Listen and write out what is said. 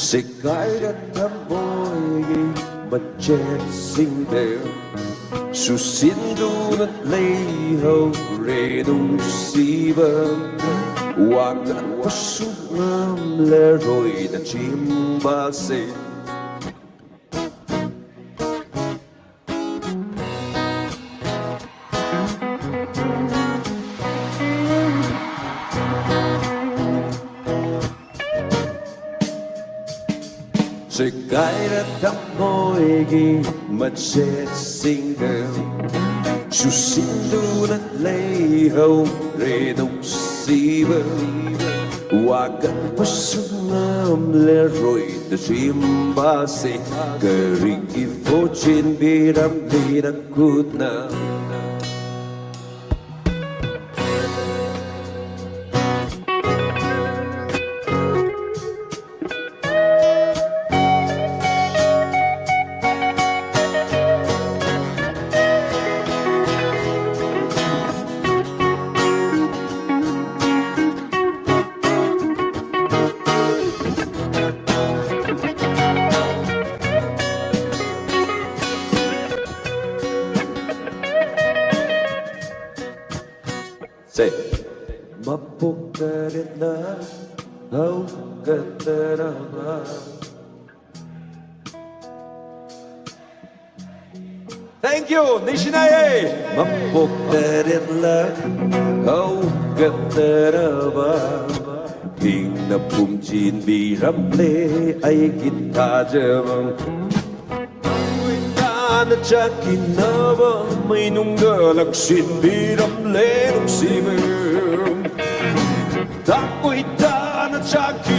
Segaira Thamoi mặt chết xinh đẹp su xin du nát lấy hậu rê đủ si vâng hoa ngàn phát súc ngâm lê rồi đã chim ba xê Segaira Thamoi mặt chết xinh đẹp su xin du nát lấy hậu rê đủ si vâng hoa ngàn phát súc ngâm lê rồi đã chim ba xê cờ rì phố trên bì đắm đi đã cút na Say, mapukarita, haukatarama. Thank you, Nishinaye. Mapukarita, haukatarama. Hingna pumchin bi ramle ay kita jamang. Na chakinaba may nunggalak sin biram lenong simem tako'y ta na chakin